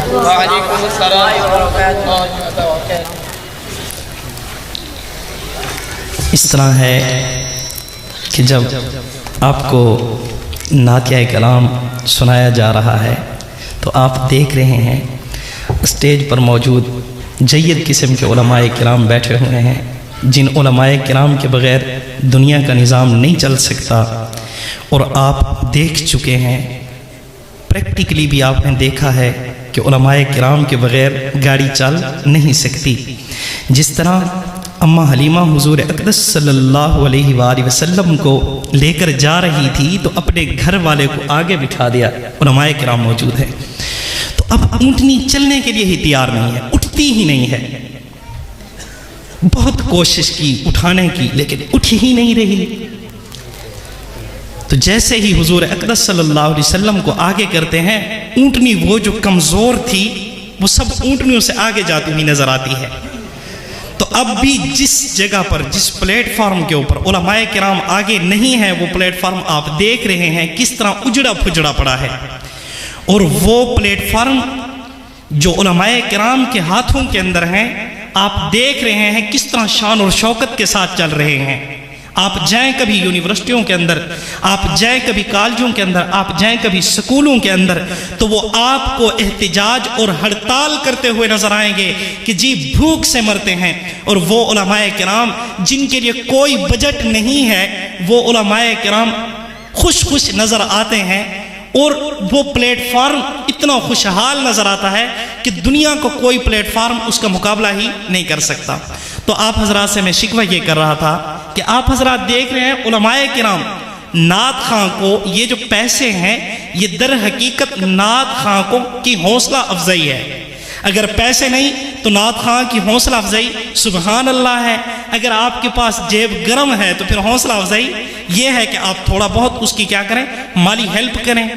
وعلیکم السلام ورحمۃ۔ اس طرح ہے کہ جب آپ کو نعتیہ کلام سنایا جا رہا ہے تو آپ دیکھ رہے ہیں اسٹیج پر موجود جید قسم کے علماء کرام بیٹھے ہوئے ہیں، جن علماء کرام کے بغیر دنیا کا نظام نہیں چل سکتا، اور آپ دیکھ چکے ہیں، پریکٹیکلی بھی آپ نے دیکھا ہے کہ علماء کرام کے بغیر گاڑی چل نہیں سکتی۔ جس طرح اماں حلیمہ حضور اقدس صلی اللہ علیہ وآلہ وسلم کو لے کر جا رہی تھی تو اپنے گھر والے کو آگے بٹھا دیا، علماء کرام موجود ہیں، تو اب اونٹنی چلنے کے لیے ہی تیار نہیں ہے، اٹھتی ہی نہیں ہے، بہت کوشش کی اٹھانے کی لیکن اٹھ ہی نہیں رہی۔ تو جیسے ہی حضور اقدس صلی اللہ علیہ وسلم کو آگے کرتے ہیں، اونٹنی وہ جو کمزور تھی وہ سب اونٹنیوں سے آگے جاتی ہوئی نظر آتی ہے۔ تو اب بھی جس جگہ پر، جس پلیٹ فارم کے اوپر علماء کرام آگے نہیں ہیں، وہ پلیٹ فارم آپ دیکھ رہے ہیں کس طرح اجڑا پھجڑا پڑا ہے، اور وہ پلیٹ فارم جو علماء کرام کے ہاتھوں کے اندر ہیں، آپ دیکھ رہے ہیں کس طرح شان اور شوکت کے ساتھ چل رہے ہیں۔ آپ جائیں کبھی یونیورسٹیوں کے اندر، آپ جائیں کبھی کالجوں کے اندر، آپ جائیں کبھی سکولوں کے اندر، تو وہ آپ کو احتجاج اور ہڑتال کرتے ہوئے نظر آئیں گے کہ جی بھوک سے مرتے ہیں۔ اور وہ علماء کرام جن کے لیے کوئی بجٹ نہیں ہے، وہ علماء کرام خوش خوش نظر آتے ہیں، اور وہ پلیٹ فارم اتنا خوشحال نظر آتا ہے کہ دنیا کو کوئی پلیٹ فارم اس کا مقابلہ ہی نہیں کر سکتا۔ تو آپ حضرات سے میں شکوہ یہ کر رہا تھا کہ آپ حضرات دیکھ رہے ہیں علماء کرام نعت خواں کو یہ جو پیسے ہیں، یہ در حقیقت نعت خواں کو کی حوصلہ افزائی ہے۔ اگر پیسے نہیں تو نعت خواں کی حوصلہ افزائی سبحان اللہ ہے، اگر آپ کے پاس جیب گرم ہے تو پھر حوصلہ افزائی یہ ہے کہ آپ تھوڑا بہت اس کی کیا کریں، مالی ہیلپ کریں۔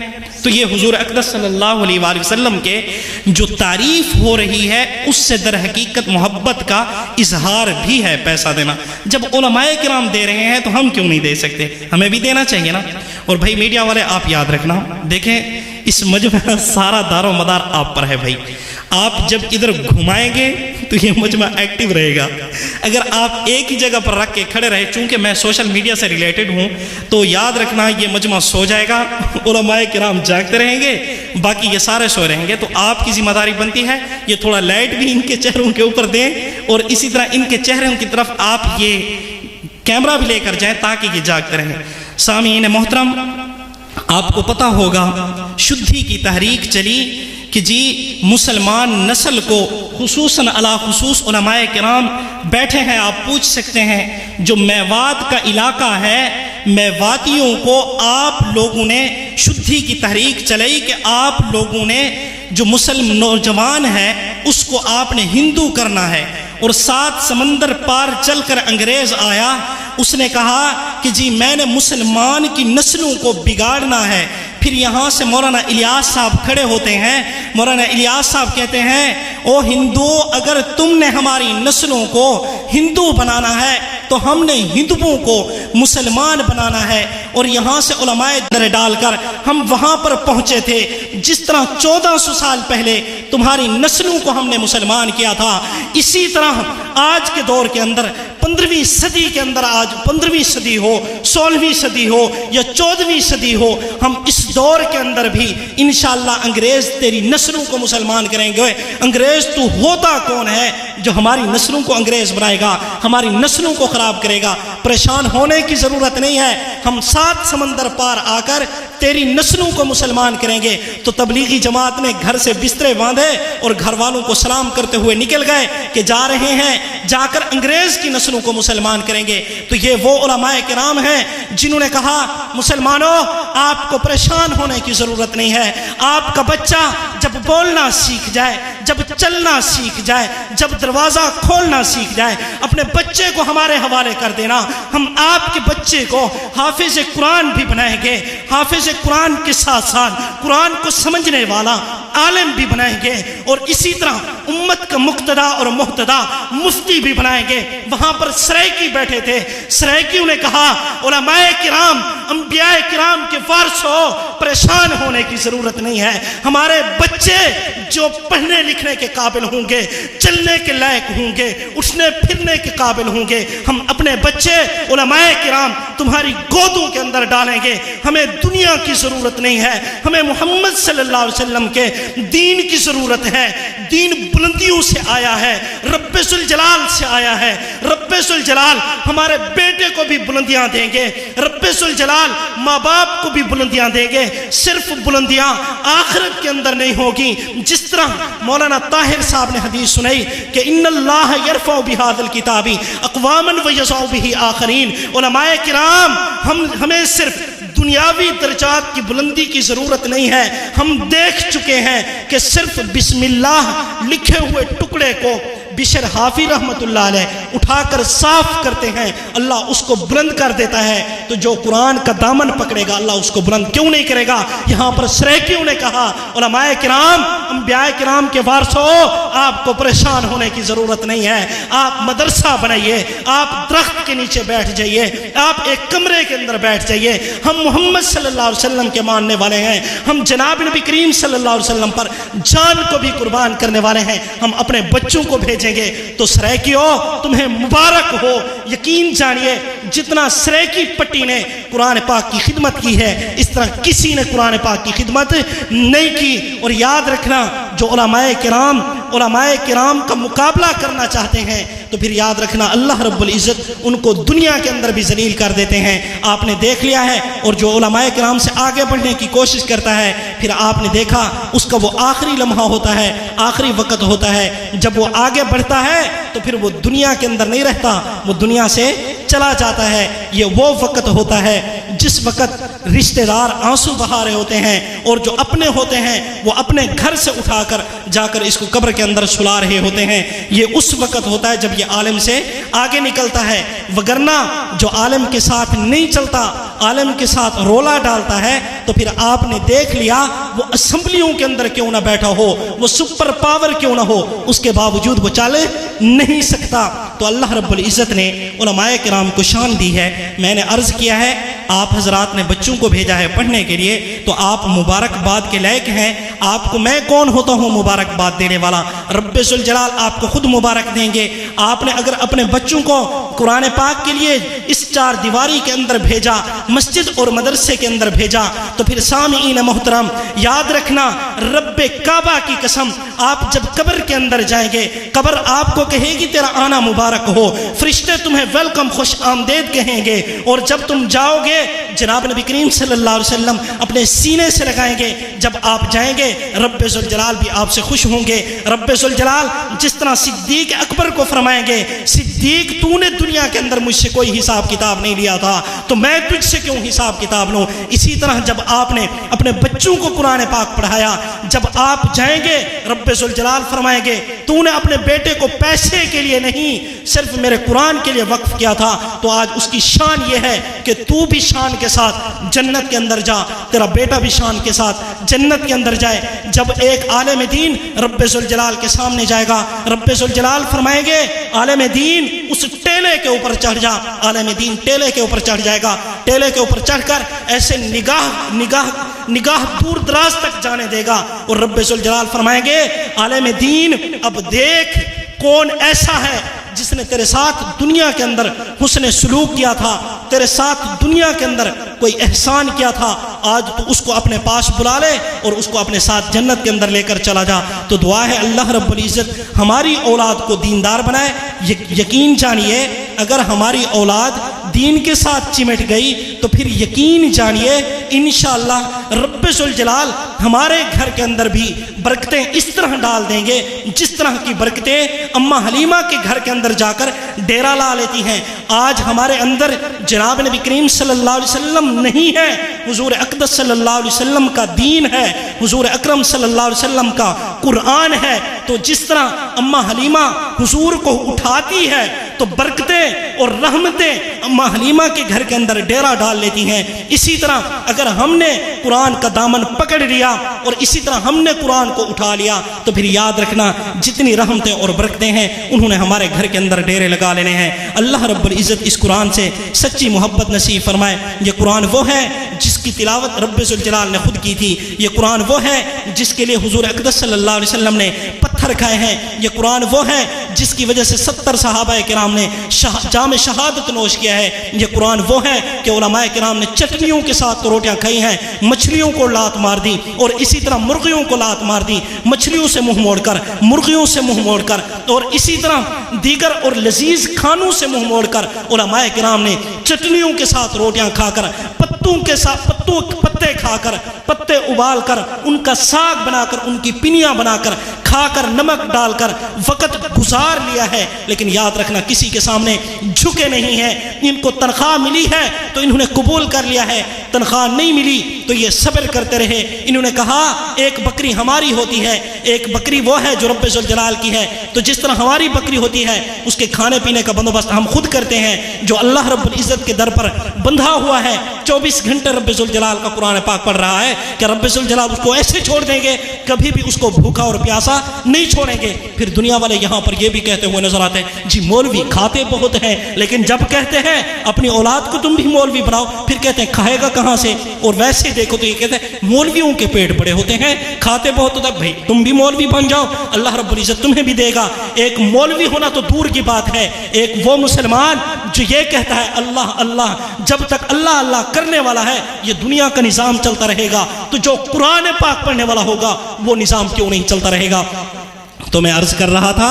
تو یہ حضور اقدس صلی اللہ علیہ وآلہ وسلم کے جو تعریف ہو رہی ہے، اس سے در حقیقت محبت کا اظہار بھی ہے پیسہ دینا۔ جب علماء کرام دے رہے ہیں تو ہم کیوں نہیں دے سکتے؟ ہمیں بھی دینا چاہیے نا۔ اور بھائی میڈیا والے آپ یاد رکھنا، دیکھیں اس مجمع سارا دار و مدار آپ پر ہے بھائی، آپ جب ادھر گھمائیں گے تو یہ مجمع ایکٹیو رہے گا۔ اگر آپ ایک ہی جگہ پر رکھ کے کھڑے رہے، چونکہ میں سوشل میڈیا سے ریلیٹڈ ہوں، تو یاد رکھنا یہ مجمع سو جائے گا، علماء کرام جاگتے رہیں گے، باقی یہ سارے سو رہیں گے۔ تو آپ کی ذمہ داری بنتی ہے یہ تھوڑا لائٹ بھی ان کے چہروں کے اوپر دیں، اور اسی طرح ان کے چہروں کی طرف آپ یہ کیمرہ بھی لے کر جائیں تاکہ یہ جاگتے رہیں۔ سامعین محترم، آپ کو پتہ ہوگا شدھی کی تحریک چلی کہ جی مسلمان نسل کو خصوصاً علی خصوص علماء کرام بیٹھے ہیں، آپ پوچھ سکتے ہیں جو میوات کا علاقہ ہے، میواتیوں کو آپ لوگوں نے شدھی کی تحریک چلائی کہ آپ لوگوں نے جو مسلم نوجوان ہے اس کو آپ نے ہندو کرنا ہے، اور 7 سمندر پار چل کر انگریز آیا، اس نے کہا کہ جی میں نے مسلمان کی نسلوں کو بگاڑنا ہے۔ پھر یہاں سے مولانا الیاس صاحب کھڑے ہوتے ہیں، مولانا الیاس صاحب کہتے ہیں او ہندو، اگر تم نے ہماری نسلوں کو ہندو بنانا ہے تو ہم نے ہندوؤں کو مسلمان بنانا ہے۔ اور یہاں سے علماء در ڈال کر ہم وہاں پر پہنچے تھے جس طرح 1400 سال پہلے تمہاری نسلوں کو ہم نے مسلمان کیا تھا، اسی طرح آج کے دور کے اندر 15ویں صدی کے اندر، آج 15ویں صدی ہو، 16ویں صدی ہو یا 14ویں صدی ہو، ہم اس دور کے اندر بھی انشاءاللہ انگریز تیری نسلوں کو مسلمان کریں گے۔ انگریز تو ہوتا کون ہے جو ہماری نسلوں کو انگریز بنائے گا، ہماری نسلوں کو خراب کرے گا؟ پریشان ہونے کی ضرورت نہیں ہے، ہم 7 سمندر پار آ کر تیری نسلوں کو مسلمان کریں گے۔ تو تبلیغی جماعت نے گھر سے بسترے باندھے اور گھر والوں کو سلام کرتے ہوئے نکل گئے کہ جا رہے ہیں، جا کر انگریز کی نسلوں کو مسلمان کریں گے۔ تو یہ وہ علماء کرام ہیں جنہوں نے کہا مسلمانوں آپ کو پریشان ہونے کی ضرورت نہیں ہے، آپ کا بچہ جب بولنا سیکھ جائے، جب چلنا سیکھ جائے، جب دروازہ کھولنا سیکھ جائے، اپنے بچے کو ہمارے حوالے کر دینا۔ ہم آپ کے بچے کو حافظ قرآن بھی بنائیں گے، حافظ قرآن کے ساتھ ساتھ قرآن کو سمجھنے والا عالم بھی بنائیں گے، اور اسی طرح امت کا مقتدا اور محتدا مفتی بھی بنائیں گے۔ وہاں پر سرائکی بیٹھے تھے، سرائکیوں نے کہا علماء کرام، انبیاء کرام کے وارث ہو، پریشان ہونے کی ضرورت نہیں ہے۔ ہمارے بچے جو پڑھنے لکھنے کے قابل ہوں گے، چلنے کے لائق ہوں گے، اٹھنے پھرنے کے قابل ہوں گے، ہم اپنے بچے علماء کرام تمہاری گودوں کے اندر ڈالیں گے۔ ہمیں دنیا کی ضرورت نہیں ہے، ہمیں محمد صلی اللہ علیہ وسلم کے دین کی ضرورت ہے۔ دین بلندیوں سے آیا ہے، رب ذوالجلال سے آیا ہے۔ رب ذوالجلال ہمارے بیٹے کو بھی بلندیاں دیں گے، رب ذوالجلال ماں باپ کو بھی بلندیاں دیں گے۔ صرف بلندیاں آخرت کے اندر نہیں ہوگی، جس طرح مولانا طاہر صاحب نے حدیث سنائی کہ ان اللہ یرفع بہذا الکتاب اقواما ویضع بہ آخرین۔ علماء کرام، ہمیں صرف دنیاوی درجات کی بلندی کی ضرورت نہیں ہے۔ ہم دیکھ چکے ہیں کہ صرف بسم اللہ لکھے ہوئے ٹکڑے کو بشر حافی رحمت اللہ علیہ اٹھا کر صاف کرتے ہیں، اللہ اس کو بلند کر دیتا ہے۔ تو جو قرآن کا دامن پکڑے گا اللہ اس کو بلند کیوں نہیں کرے گا؟ یہاں پر سرائکیوں نے کہا علماء کرام، انبیاء کرام کے وارثو، آپ کو پریشان ہونے کی ضرورت نہیں ہے۔ آپ مدرسہ بنائیے، آپ درخت کے نیچے بیٹھ جائیے، آپ ایک کمرے کے اندر بیٹھ جائیے۔ ہم محمد صلی اللہ علیہ وسلم کے ماننے والے ہیں، ہم جناب نبی کریم صلی اللہ علیہ وسلم پر جان کو بھی قربان کرنے والے ہیں۔ ہم اپنے بچوں کو بھیجیں گے تو سرائکیو تمہیں مبارک ہو۔ یقین جانیے جتنا سرائکی پٹی نے قرآن پاک کی خدمت کی ہے، اس طرح کسی نے قرآن پاک کی خدمت نہیں کی۔ اور یاد رکھنا، جو علماء کرام کا مقابلہ کرنا چاہتے ہیں تو پھر یاد رکھنا اللہ رب العزت ان کو دنیا کے اندر بھی ذلیل کر دیتے ہیں۔ آپ نے دیکھ لیا ہے، اور جو علماء کرام سے آگے بڑھنے کی کوشش کرتا ہے، پھر آپ نے دیکھا اس کا وہ آخری لمحہ ہوتا ہے، آخری وقت ہوتا ہے، جب وہ آگے بڑھتا ہے تو پھر وہ دنیا کے اندر نہیں رہتا، وہ دنیا سے چلا جاتا ہے۔ یہ وہ وقت ہوتا ہے جس وقت رشتہ دار آنسو بہا رہے ہوتے ہیں، اور جو اپنے ہوتے ہیں وہ اپنے گھر سے اٹھا کر جا کر اس کو قبر کے اندر سلا رہے ہوتے ہیں۔ یہ اس وقت ہوتا ہے جب یہ عالم سے آگے نکلتا ہے، وگرنہ جو عالم کے ساتھ نہیں چلتا، عالم کے ساتھ رولا ڈالتا ہے، تو پھر آپ نے دیکھ لیا وہ اسمبلیوں کے اندر کیوں نہ بیٹھا ہو، وہ سپر پاور کیوں نہ ہو، اس کے باوجود وہ چل نہیں سکتا۔ تو اللہ رب العزت نے علماء کرام کو شان دی ہے۔ میں نے عرض کیا ہے آپ حضرات نے بچوں کو بھیجا ہے پڑھنے کے لیے، تو آپ مبارکباد کے لائق ہیں۔ آپ کو میں کون ہوتا ہوں مبارکباد دینے والا؟ رب ذوالجلال آپ کو خود مبارک دیں گے۔ آپ نے اگر اپنے بچوں کو قرآن پاک کے لیے اس چار دیواری کے اندر بھیجا، مسجد اور مدرسے کے اندر بھیجا، تو پھر سامعین محترم یاد رکھنا، رب کعبہ کی قسم، آپ جب قبر کے اندر جائیں گے، قبر آپ کو کہے گی تیرا آنا مبارک ہو، فرشتے تمہیں ویلکم، خوش آمدید کہیں گے، اور جب تم جاؤ گے جناب نبی کریم صلی اللہ علیہ وسلم اپنے سینے سے لگائیں گے۔ جب آپ جائیں گے رب ذوالجلال بھی آپ سے خوش ہوں گے۔ رب ذوالجلال جس طرح صدیق اکبر کو فرمائیں گے، صدیق تو نے دنیا کے اندر مجھ سے کوئی حساب کتاب نہیں لیا تھا، تو میں تجھ سے کیوں حساب کتاب لوں؟ اسی طرح جب آپ نے اپنے بچوں کو قرآن پاک پڑھایا، جب آپ جائیں گے رب ذوالجلال فرمائیں گے تو نے اپنے بیٹے کو پیسے کے لیے نہیں، صرف میرے قرآن کے لیے وقف کیا تھا، تو آج اس کی شان یہ ہے کہ تو بھی شان کے ساتھ جنت کے اندر جا، تیرا بیٹا بھی شان کے ساتھ جنت کے اندر جائے۔ جب ایک عالم دین رب ذوالجلال کے سامنے جائے گا، رب ذوالجلال فرمائیں گے عالم دین اس ٹیلے کے اوپر چڑھ جا۔ عالم دین ٹیلے کے اوپر چڑھ جائے گا، ٹیلے کے اوپر چڑھ کر ایسے نگاہ دور دراز تک جانے دے گا، اور رب ذوالجلال فرمائیں گے عالم دین اب دیکھ کون ایسا ہے جس نے تیرے ساتھ دنیا کے اندر حسن سلوک کیا تھا، تیرے ساتھ دنیا کے اندر کوئی احسان کیا تھا، آج تو اس کو اپنے پاس بلا لے اور اس کو اپنے ساتھ جنت کے اندر لے کر چلا جا۔ تو دعا ہے اللہ رب العزت ہماری اولاد کو دیندار بنائے۔ یقین جانیے اگر ہماری اولاد دین کے ساتھ چمٹ گئی تو پھر یقین جانیے انشاءاللہ رب ذوالجلال ہمارے گھر کے اندر بھی برکتیں اس طرح ڈال دیں گے جس طرح کی برکتیں اماں حلیمہ کے گھر کے اندر جا کر ڈیرا لا لیتی ہیں۔ آج ہمارے اندر جناب نبی کریم صلی اللہ علیہ وسلم نہیں ہے، حضور اقدس صلی اللہ علیہ وسلم کا دین ہے، حضور اکرم صلی اللہ علیہ وسلم کا قرآن ہے۔ تو تو جس طرح اماں حلیمہ حضور کو اٹھاتی ہے تو برکتیں اور رحمتیں اماں حلیمہ کے گھر کے اندر ڈیرا ڈال لیتی ہیں، اسی طرح اگر ہم نے قرآن کا دامن پکڑ لیا اور اسی طرح ہم نے قرآن کو اٹھا لیا تو پھر یاد رکھنا جتنی رحمتیں اور برکتیں ہیں انہوں نے ہمارے گھر کے اندر ڈیرے لگا لینے ہیں۔ اللہ رب العزت اس قرآن سے سچی محبت نصیب فرمائے۔ یہ قرآن وہ ہے جس کی تلاوت رب ذوالجلال نے خود کی تھی، یہ قرآن وہ ہے جس کے لیے حضور اقدس صلی اللہ علیہ وسلم نے پتھر کھائے ہیں، یہ قرآن وہ ہے جس کی وجہ سے 70 صحابہ کرام نے جام شہادت نوش کیا ہے، یہ قرآن وہ ہے کہ علماء کرام نے چٹنیوں کے ساتھ تو روٹیاں کھائی ہیں، مچھلیوں کو لات مار دی اور اسی طرح مرغیوں کو لات مار دی، مچھلیوں سے منہ موڑ کر، مرغیوں سے منہ موڑ کر، اور اسی طرح دیگر اور لذیذ کھانوں سے منہ موڑ کر علماء کرام نے چٹنیوں کے ساتھ روٹیاں کھا کر، پتوں کے ساتھ پتے کھا کر، پتے ابال کر، ان کا ساگ بنا کر، ان کی پنیاں بنا کر کھا کر، نمک ڈال کر وقت گزار لیا ہے، لیکن یاد رکھنا کسی کے سامنے جھکے نہیں ہیں۔ ان کو تنخواہ ملی ہے تو انہوں نے قبول کر لیا ہے، تنخواہ نہیں ملی تو یہ صبر کرتے رہے۔ انہوں نے کہا ایک بکری ہماری ہوتی ہے، ایک بکری وہ ہے جو رب ذوالجلال کی ہے، تو جس طرح ہماری بکری ہوتی ہے اس کے کھانے پینے کا بندوبست ہم خود کرتے ہیں۔ جو اللہ رب العزت کے در پر بندھا ہوا ہے 24 گھنٹے رب ذوالجلال کا قرآن پاک پڑھ رہا ہے کہ رب ذوالجلال اس کو ایسے چھوڑ دیں گے کبھی بھی اس کو بھوکا اور پیاسا نہیں چھوڑیں گے۔ پھر دنیا والے یہاں پر یہ بھی کہتے ہوئے نظر آتے ہیں جی مولوی کھاتے بہت ہیں، لیکن جب کہتے ہیں اپنی اولاد کو تم بھی مولوی بناؤ پھر کہتے ہیں کھائے گا کہاں سے؟ اور ویسے دیکھو تو یہ کہتے ہیں مولویوں کے پیٹ بڑے ہوتے ہیں، کھاتے بہت ہوتا ہے، بھائی تم بھی مولوی بن جاؤ، اللہ رب العزت تمہیں بھی دے گا۔ ایک مولوی ہونا تو دور کی بات ہے، ایک وہ مسلمان جو یہ کہتا ہے اللہ اللہ، جب تک اللہ اللہ کرنے والا ہے یہ دنیا کا نظام چلتا رہے گا، تو جو قرآن پاک پڑھنے والا ہوگا وہ نظام کیوں نہیں چلتا رہے گا؟ تو میں عرض کر رہا تھا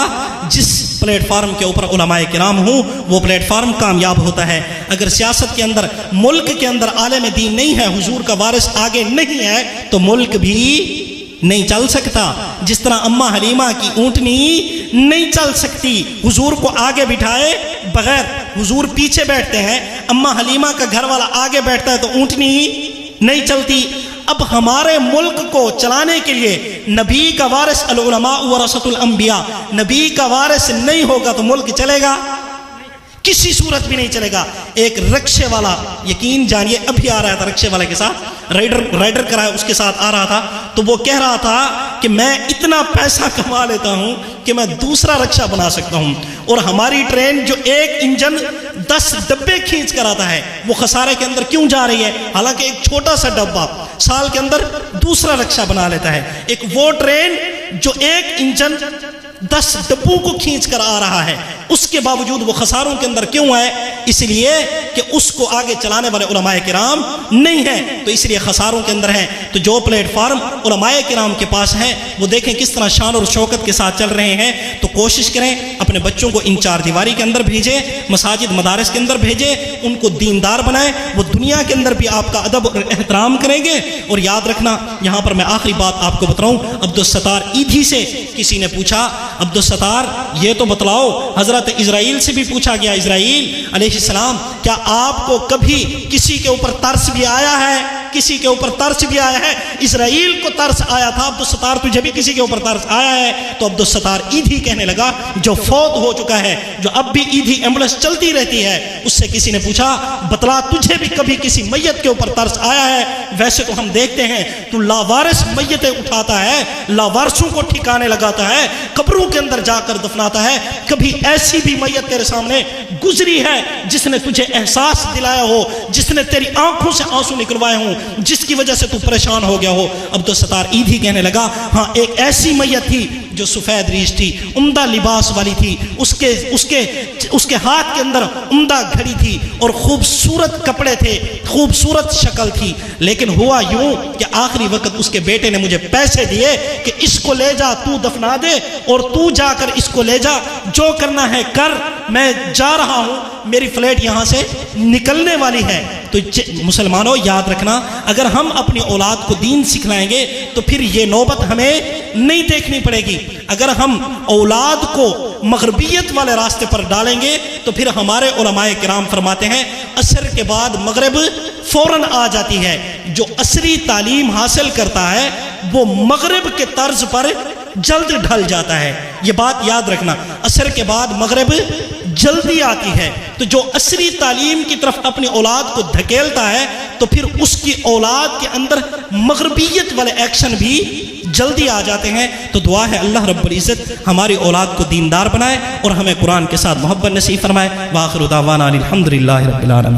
جس پلیٹ فارم کے اوپر علماء کرام ہوں وہ پلیٹ فارم کامیاب ہوتا ہے۔ اگر سیاست کے اندر، ملک کے اندر عالم دین نہیں ہے، حضور کا وارث آگے نہیں ہے تو ملک بھی نہیں چل سکتا۔ جس طرح اماں حلیمہ کی اونٹنی نہیں چل سکتی حضور کو آگے بٹھائے بغیر، حضور پیچھے بیٹھتے ہیں، اماں حلیمہ کا گھر والا آگے بیٹھتا ہے تو اونٹنی نہیں چلتی۔ اب ہمارے ملک کو چلانے کے لیے نبی کا وارث، العلماء ورثۃ الانبیاء، نبی کا وارث نہیں ہوگا تو ملک چلے گا؟ کسی صورت بھی نہیں چلے گا۔ ایک رکشے والا، یقین جانیے ابھی آ رہا تھا رکشے والے کے ساتھ، رائڈر کرایا اس کے ساتھ آ رہا تھا تو وہ کہہ رہا تھا کہ میں اتنا پیسہ کما لیتا ہوں کہ میں دوسرا رکشہ بنا سکتا ہوں، اور ہماری ٹرین جو ایک انجن 10 ڈبے کھینچ کر آتا ہے وہ خسارے کے اندر کیوں جا رہی ہے؟ حالانکہ ایک چھوٹا سا ڈبہ سال کے اندر دوسرا رکشہ بنا لیتا ہے۔ ایک وہ ٹرین جو ایک انجن 10 ڈبوں کو کھینچ کر آ رہا ہے، اس کے باوجود وہ خساروں کے اندر کیوں ہے؟ اس لیے کہ اس کو آگے چلانے والے علماء کرام نہیں ہیں، تو اس لیے خساروں کے اندر ہیں۔ تو جو پلیٹ فارم علماء کرام کے پاس ہے وہ دیکھیں کس طرح شان اور شوکت کے ساتھ چل رہے ہیں۔ تو کوشش کریں اپنے بچوں کو ان چار دیواری کے اندر بھیجیں، مساجد مدارس کے اندر بھیجیں، ان کو دیندار بنائیں، وہ دنیا کے اندر بھی آپ کا ادب اور احترام کریں گے۔ اور یاد رکھنا، یہاں پر میں آخری بات آپ کو بتاؤں، عبدالستار ایدھی سے کسی نے پوچھا عبدالستار یہ تو بتلاؤ، حضرت اسرائیل سے بھی پوچھا گیا، اسرائیل علیہ السلام کیا آپ کو کبھی کسی کے اوپر ترس بھی آیا ہے؟ کسی کے اوپر ترس بھی آیا ہے؟ اسرائیل کو ترس آیا تھا، عبدالستار تجھے بھی کسی کے اوپر ترس آیا ہے؟ تو عبدالستار ایدھی کہنے لگا جو فوت ہو چکا ہے، جو اب بھی ایدھی ایمبولینس چلتی رہتی ہے، اس سے کسی نے پوچھا بتلا تجھے بھی کبھی کسی میت کے اوپر ترس آیا ہے؟ ویسے تو ہم دیکھتے ہیں تو لاوارث میتیں اٹھاتا ہے، لاوارثوں کو ٹھکانے لگاتا ہے، قبروں کے اندر جا کر دفناتا ہے۔ کبھی ایسی بھی میت تیرے سامنے گزری ہے جس نے تجھے احساس دلایا ہو، جس نے تیری آنکھوں سے آنسو نکلوائے ہوں، جس کی وجہ سے تو پریشان ہو گیا ہو؟ عبدالستار ایدھی کہنے لگا ہاں ایک ایسی میت تھی جو سفید ریش تھی، عمدہ لباس والی تھی، اس کے ہاتھ کے اندر عمدہ گھڑی تھی اور خوبصورت کپڑے تھے، خوبصورت شکل تھی، لیکن ہوا یوں کہ آخری وقت اس کے بیٹے نے مجھے پیسے دیے کہ اس کو لے جا تو دفنا دے، اور تو جا کر اس کو لے جا، جو کرنا ہے کر، میں جا رہا ہوں، میری فلائٹ یہاں سے نکلنے والی ہے۔ تو مسلمانوں یاد رکھنا، اگر ہم اپنی اولاد کو دین سکھلائیں گے تو پھر یہ نوبت ہمیں نہیں دیکھنی پڑے گی۔ اگر ہم اولاد کو مغربیت والے راستے پر ڈالیں گے تو پھر ہمارے علماء کرام فرماتے ہیں عصر کے بعد مغرب فوراً آ جاتی ہے۔ جو عصری تعلیم حاصل کرتا ہے وہ مغرب کے طرز پر جلد ڈھل جاتا ہے. یہ بات یاد رکھنا، عصر کے بعد مغرب جلدی آتی ہے. تو جو عصری تعلیم کی طرف اپنی اولاد کو دھکیلتا ہے تو پھر اس کی اولاد کے اندر مغربیت والے ایکشن بھی جلدی آ جاتے ہیں. تو دعا ہے اللہ رب العزت ہماری اولاد کو دیندار بنائے اور ہمیں قرآن کے ساتھ محبت نصیب فرمائے. وآخر دعوانا الحمدللہ رب العالمین.